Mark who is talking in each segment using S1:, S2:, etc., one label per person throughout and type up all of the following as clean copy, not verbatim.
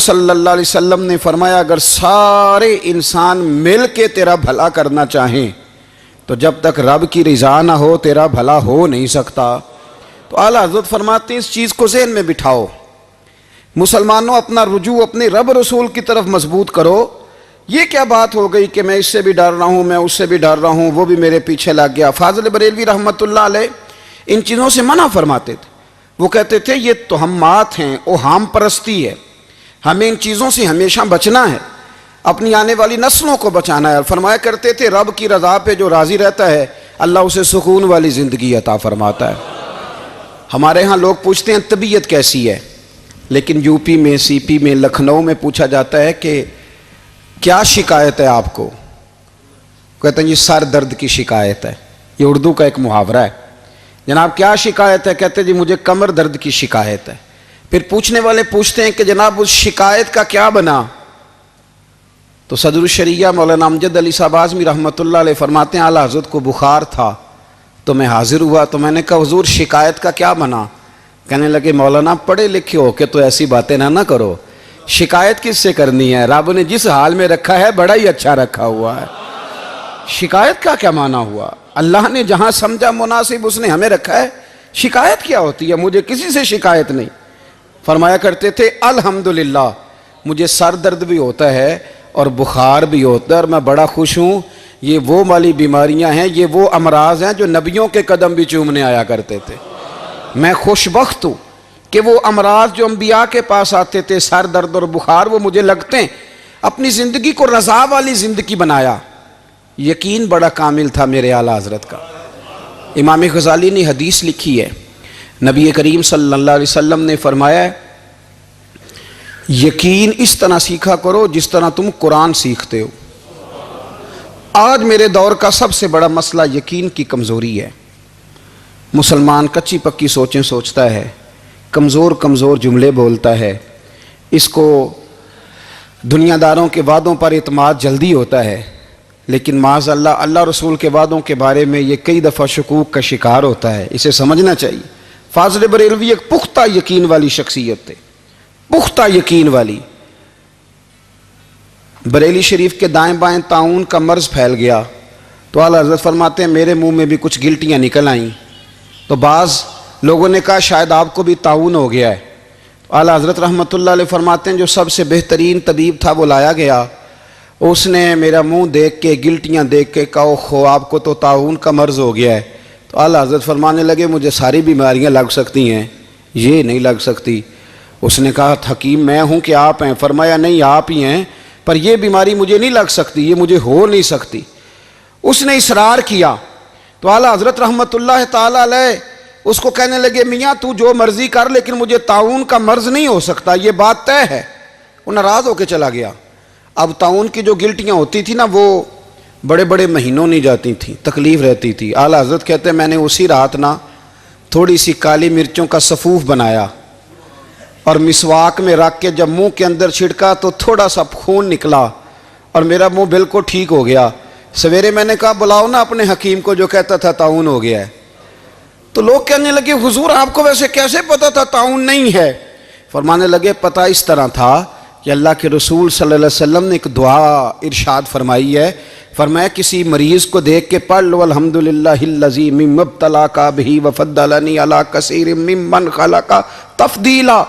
S1: صلی اللہ علیہ وسلم نے فرمایا اگر سارے انسان مل کے تیرا بھلا کرنا چاہیں تو جب تک رب کی رضا نہ ہو تیرا بھلا ہو نہیں سکتا۔ تو اعلیٰ حضرت فرماتے ہیں اس چیز کو ذہن میں بٹھاؤ، مسلمانوں اپنا رجوع اپنے رب رسول کی طرف مضبوط کرو۔ یہ کیا بات ہو گئی کہ میں اس سے بھی ڈر رہا ہوں، میں اس سے بھی ڈر رہا ہوں، وہ بھی میرے پیچھے لگ گیا۔ فاضل بریلوی رحمۃ اللہ علیہ ان چیزوں سے منع فرماتے تھے۔ وہ کہتے تھے یہ توہمات ہیں، اوہام پرستی ہے، ہمیں ان چیزوں سے ہمیشہ بچنا ہے، اپنی آنے والی نسلوں کو بچانا ہے۔ اور فرمایا کرتے تھے رب کی رضا پہ جو راضی رہتا ہے اللہ اسے سکون والی زندگی عطا فرماتا ہے۔ ہمارے ہاں لوگ پوچھتے ہیں طبیعت کیسی ہے، لیکن یو پی میں، سی پی میں، لکھنؤ میں پوچھا جاتا ہے کہ کیا شکایت ہے آپ کو؟ کہتے ہیں یہ سر درد کی شکایت ہے۔ یہ اردو کا ایک محاورہ ہے۔ جناب کیا شکایت ہے؟ کہتے ہیں جی مجھے کمر درد کی شکایت ہے۔ پھر پوچھنے والے پوچھتے ہیں کہ جناب اس شکایت کا کیا بنا؟ تو صدر الشریعہ مولانا امجد علی صاحب اعظمی رحمۃ اللہ علیہ فرماتے ہیں اعلیٰ حضرت کو بخار تھا تو میں حاضر ہوا، تو میں نے کہا حضور شکایت کا کیا بنا؟ کہنے لگے مولانا پڑھے لکھے ہو کے تو ایسی باتیں نہ کرو، شکایت کس سے کرنی ہے؟ رب نے جس حال میں رکھا ہے بڑا ہی اچھا رکھا ہوا ہے۔ شکایت کا کیا معنی ہوا؟ اللہ نے جہاں سمجھا مناسب اس نے ہمیں رکھا ہے، شکایت کیا ہوتی ہے؟ مجھے کسی سے شکایت نہیں۔ فرمایا کرتے تھے الحمدللہ مجھے سر درد بھی ہوتا ہے اور بخار بھی ہوتا ہے اور میں بڑا خوش ہوں، یہ وہ والی بیماریاں ہیں، یہ وہ امراض ہیں جو نبیوں کے قدم بھی چومنے آیا کرتے تھے۔ میں خوش بخت ہوں کہ وہ امراض جو انبیاء کے پاس آتے تھے، سر درد اور بخار، وہ مجھے لگتے ہیں۔ اپنی زندگی کو رضا والی زندگی بنایا۔ یقین بڑا کامل تھا میرے اعلیٰ حضرت کا۔ امام غزالی نے حدیث لکھی ہے، نبی کریم صلی اللہ علیہ وسلم نے فرمایا ہے یقین اس طرح سیکھا کرو جس طرح تم قرآن سیکھتے ہو۔ آج میرے دور کا سب سے بڑا مسئلہ یقین کی کمزوری ہے۔ مسلمان کچی پکی سوچیں سوچتا ہے، کمزور کمزور جملے بولتا ہے، اس کو دنیا داروں کے وعدوں پر اعتماد جلدی ہوتا ہے، لیکن معاذ اللہ اللہ رسول کے وعدوں کے بارے میں یہ کئی دفعہ شکوک کا شکار ہوتا ہے۔ اسے سمجھنا چاہیے۔ فاضل بریلوی ایک پختہ یقین والی شخصیت تھے، پختہ یقین والی۔ بریلی شریف کے دائیں بائیں طاعون کا مرض پھیل گیا تو اعلیٰ حضرت فرماتے ہیں میرے منہ میں بھی کچھ گلٹیاں نکل آئیں، تو بعض لوگوں نے کہا شاید آپ کو بھی طاعون ہو گیا ہے۔ اعلیٰ حضرت رحمۃ اللہ علیہ فرماتے ہیں جو سب سے بہترین طبیب تھا وہ لایا گیا، اس نے میرا منہ دیکھ کے گلٹیاں دیکھ کے کہا خو آپ کو تو طاعون کا مرض ہو گیا ہے۔ تو اعلیٰ حضرت فرمانے لگے مجھے ساری بیماریاں لگ سکتی ہیں، یہ نہیں لگ سکتی۔ اس نے کہا حکیم میں ہوں کہ آپ ہیں؟ فرمایا نہیں آپ ہی ہیں، پر یہ بیماری مجھے نہیں لگ سکتی، یہ مجھے ہو نہیں سکتی۔ اس نے اصرار کیا تو اعلیٰ حضرت رحمۃ اللہ تعالیٰ علیہ اس کو کہنے لگے میاں تو جو مرضی کر لیکن مجھے طاعون کا مرض نہیں ہو سکتا، یہ بات طے ہے۔ وہ ناراض ہو کے چلا گیا۔ اب طاعون کی جو گلٹیاں ہوتی تھی نا وہ بڑے بڑے مہینوں نہیں جاتی تھیں، تکلیف رہتی تھی۔ اعلیٰ حضرت کہتے ہیں میں نے اسی رات نا تھوڑی سی کالی مرچوں کا صفوف بنایا اور مسواک میں رکھ کے جب منہ کے اندر چھڑکا تو تھوڑا سا خون نکلا اور میرا منہ بالکل ٹھیک ہو گیا۔ سویرے میں نے کہا بلاؤ نا اپنے حکیم کو جو کہتا تھا طاعون ہو گیا ہے۔ تو لوگ کہنے لگے حضور آپ کو ویسے کیسے پتا تھا طاعون نہیں ہے؟ فرمانے لگے پتہ اس طرح تھا کہ اللہ کے رسول صلی اللہ علیہ وسلم نے ایک دعا ارشاد فرمائی ہے، فرمایا کسی مریض کو دیکھ کے پڑھ لو الحمدللہ الذی مما ابتلاک بہ وفضلنی علی کثیر ممن خلق تفضیلا۔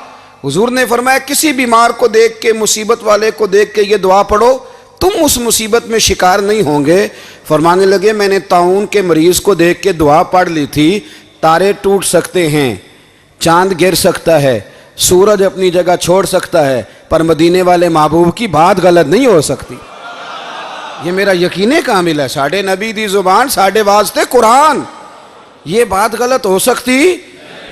S1: حضور نے فرمایا کسی بیمار کو دیکھ کے، مصیبت والے کو دیکھ کے یہ دعا پڑھو، تم اس مصیبت میں شکار نہیں ہوں گے۔ فرمانے لگے میں نے طاعون کے مریض کو دیکھ کے دعا پڑھ لی تھی، تارے ٹوٹ سکتے ہیں، چاند گر سکتا ہے، سورج اپنی جگہ چھوڑ سکتا ہے، پر مدینے والے محبوب کی بات غلط نہیں ہو سکتی۔ یہ میرا یقین کامل ہے، ساڈے نبی دی زبان ساڈے واسطے قرآن، یہ بات غلط ہو سکتی؟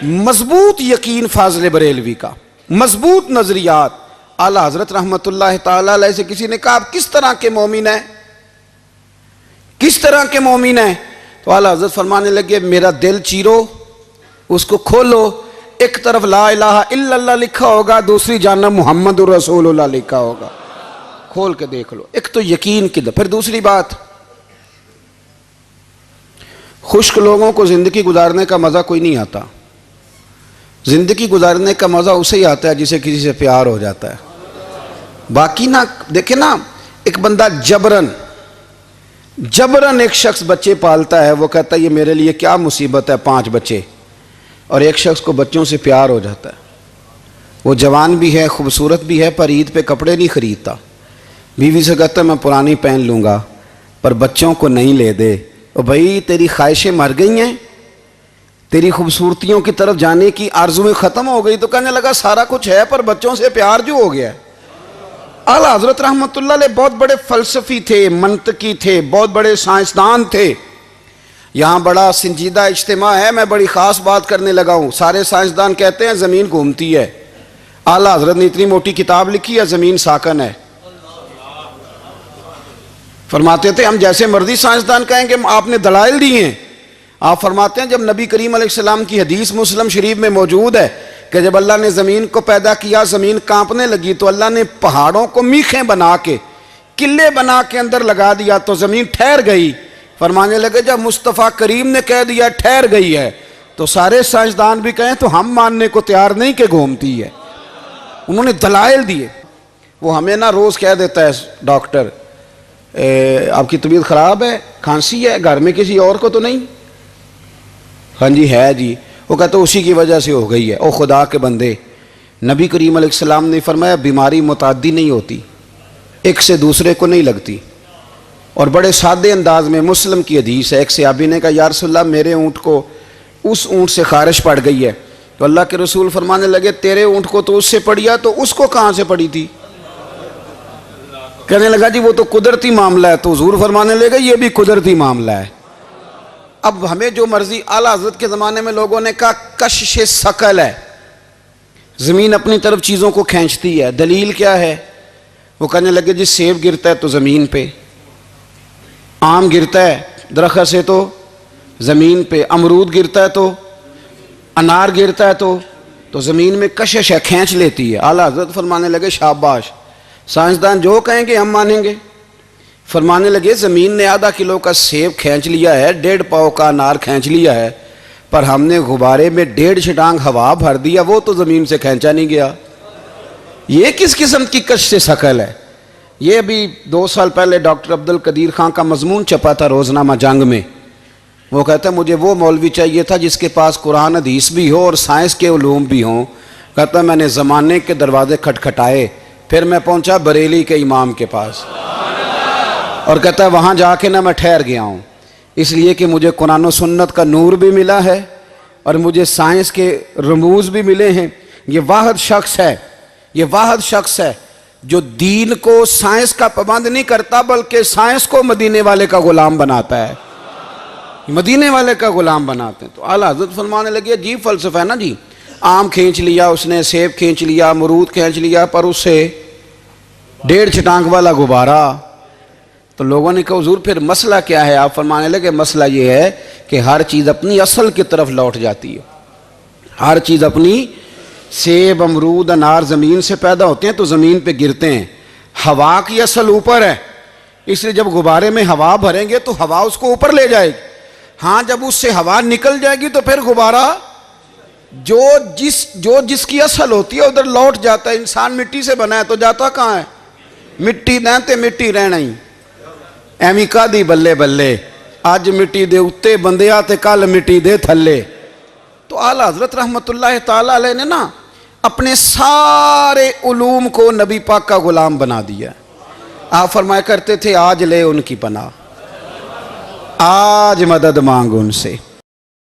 S1: مضبوط یقین فاضل بریلوی کا، مضبوط نظریات۔ اعلیٰ حضرت رحمۃ اللہ تعالیٰ علیہ سے کسی نے کہا آپ کس طرح کے مومن ہیں، کس طرح کے مومن ہیں؟ تو اعلیٰ حضرت فرمانے لگے میرا دل چیرو، اس کو کھولو، ایک طرف لا الہ الا اللہ لکھا ہوگا، دوسری جانب محمد رسول اللہ لکھا ہوگا، کھول کے دیکھ لو۔ ایک تو یقین کی پھر دوسری بات، خشک لوگوں کو زندگی گزارنے کا مزہ کوئی نہیں آتا، زندگی گزارنے کا مزہ اسے ہی آتا ہے جسے کسی سے پیار ہو جاتا ہے۔ باقی نا دیکھیں نا، ایک بندہ جبرن ایک شخص بچے پالتا ہے، وہ کہتا ہے یہ میرے لیے کیا مصیبت ہے 5 بچے، اور ایک شخص کو بچوں سے پیار ہو جاتا ہے، وہ جوان بھی ہے، خوبصورت بھی ہے، پر عید پہ کپڑے نہیں خریدتا، بیوی سے کہتا ہے میں پرانی پہن لوں گا پر بچوں کو نہیں لے دے۔ اور بھائی تیری خواہشیں مر گئی ہیں، تیری خوبصورتیوں کی طرف جانے کی آرزویں ختم ہو گئی، تو کہنے لگا سارا کچھ ہے پر بچوں سے پیار جو ہو گیا ہے۔ اعلیٰ حضرت رحمۃ اللہ علیہ بہت بڑے فلسفی تھے، منطقی تھے، بہت بڑے سائنسدان تھے۔ یہاں بڑا سنجیدہ اجتماع ہے، میں بڑی خاص بات کرنے لگا ہوں۔ سارے سائنسدان کہتے ہیں زمین گھومتی ہے، اعلیٰ حضرت نے اتنی موٹی کتاب لکھی ہے زمین ساکن ہے۔ فرماتے تھے ہم جیسے مرضی سائنسدان کہیں گے آپ نے دلائل دی ہیں۔ آپ فرماتے ہیں جب نبی کریم علیہ السلام کی حدیث مسلم شریف میں موجود ہے کہ جب اللہ نے زمین کو پیدا کیا زمین کانپنے لگی تو اللہ نے پہاڑوں کو میخیں بنا کے قلعے بنا کے اندر لگا دیا تو زمین ٹھہر گئی۔ فرمانے لگے جب مصطفیٰ کریم نے کہہ دیا ٹھہر گئی ہے تو سارے سائنسدان بھی کہیں تو ہم ماننے کو تیار نہیں کہ گھومتی ہے۔ انہوں نے دلائل دیے۔ وہ ہمیں نہ روز کہہ دیتا ہے ڈاکٹر آپ کی طبیعت خراب ہے، کھانسی ہے، گھر میں کسی اور کو تو نہیں؟ ہاں جی ہے جی۔ وہ کہتا ہے اسی کی وجہ سے ہو گئی ہے۔ او خدا کے بندے، نبی کریم علیہ السلام نے فرمایا بیماری متعدی نہیں ہوتی، ایک سے دوسرے کو نہیں لگتی۔ اور بڑے سادے انداز میں مسلم کی حدیث ہے، ایک صحابی نے کہا یا رسول اللہ میرے اونٹ کو اس اونٹ سے خارش پڑ گئی ہے، تو اللہ کے رسول فرمانے لگے تیرے اونٹ کو تو اس سے پڑی ہے تو اس کو کہاں سے پڑی تھی؟ کہنے لگا جی وہ تو قدرتی معاملہ ہے، تو حضور فرمانے لگے یہ بھی قدرتی معاملہ ہے۔ اب ہمیں جو مرضی، اعلیٰ حضرت کے زمانے میں لوگوں نے کہا کشش ثقل ہے، زمین اپنی طرف چیزوں کو کھینچتی ہے۔ دلیل کیا ہے؟ وہ کہنے لگے جی سیب گرتا ہے تو زمین پہ، آم گرتا ہے درخت سے تو زمین پہ، امرود گرتا ہے تو، انار گرتا ہے تو زمین میں کشش ہے، کھینچ لیتی ہے۔ اعلیٰ حضرت فرمانے لگے شاباش، سائنسدان جو کہیں گے ہم مانیں گے۔ فرمانے لگے زمین نے آدھا کلو کا سیب کھینچ لیا ہے، 1.5 پاؤ کا انار کھینچ لیا ہے، پر ہم نے غبارے میں 1.5 چھٹانگ ہوا بھر دیا، وہ تو زمین سے کھینچا نہیں گیا۔ یہ کس قسم کی کشش ثقل ہے؟ یہ ابھی 2 سال پہلے ڈاکٹر عبدالقدیر خان کا مضمون چھپا تھا روزنامہ جنگ میں۔ وہ کہتا ہے مجھے وہ مولوی چاہیے تھا جس کے پاس قرآن حدیث بھی ہو اور سائنس کے علوم بھی ہوں۔ کہتا ہے میں نے زمانے کے دروازے کھٹکھٹائے، پھر میں پہنچا بریلی کے امام کے پاس، اور کہتا ہے وہاں جا کے نہ میں ٹھہر گیا ہوں، اس لیے کہ مجھے قرآن و سنت کا نور بھی ملا ہے اور مجھے سائنس کے رموز بھی ملے ہیں۔ یہ واحد شخص ہے جو دین کو سائنس کا پابند نہیں کرتا بلکہ سائنس کو مدینے والے کا غلام بناتا ہے، مدینے والے کا غلام بناتے ہیں۔ تو اعلیٰ حضرت فرمانے لگے عجیب فلسفہ ہے نا جی، آم کھینچ لیا اس نے، سیب کھینچ لیا، امرود کھینچ لیا، پر اس سے 1.5 چھٹانگ والا غبارہ۔ تو لوگوں نے کہا حضور پھر مسئلہ کیا ہے؟ آپ فرمانے لگے مسئلہ یہ ہے کہ ہر چیز اپنی اصل کی طرف لوٹ جاتی ہے، ہر چیز اپنی، سیب امرود انار زمین سے پیدا ہوتے ہیں تو زمین پہ گرتے ہیں، ہوا کی اصل اوپر ہے، اس لیے جب غبارے میں ہوا بھریں گے تو ہوا اس کو اوپر لے جائے گی۔ ہاں جب اس سے ہوا نکل جائے گی تو پھر غبارہ جو جس کی اصل ہوتی ہے ادھر لوٹ جاتا ہے۔ انسان مٹی سے بنا ہے تو جاتا کہاں ہے؟ مٹی دیں تے مٹی رہنا ہی، ایویں کا دی بلے بلے، اج مٹی دے اتے بندیا تے کل مٹی دے تھلے۔ تو اعلیٰ حضرت رحمۃ اللہ تعالیٰ علیہ نے نا اپنے سارے علوم کو نبی پاک کا غلام بنا دیا۔ آپ فرمایا کرتے تھے آج لے ان کی پناہ، آج مدد مانگ ان سے۔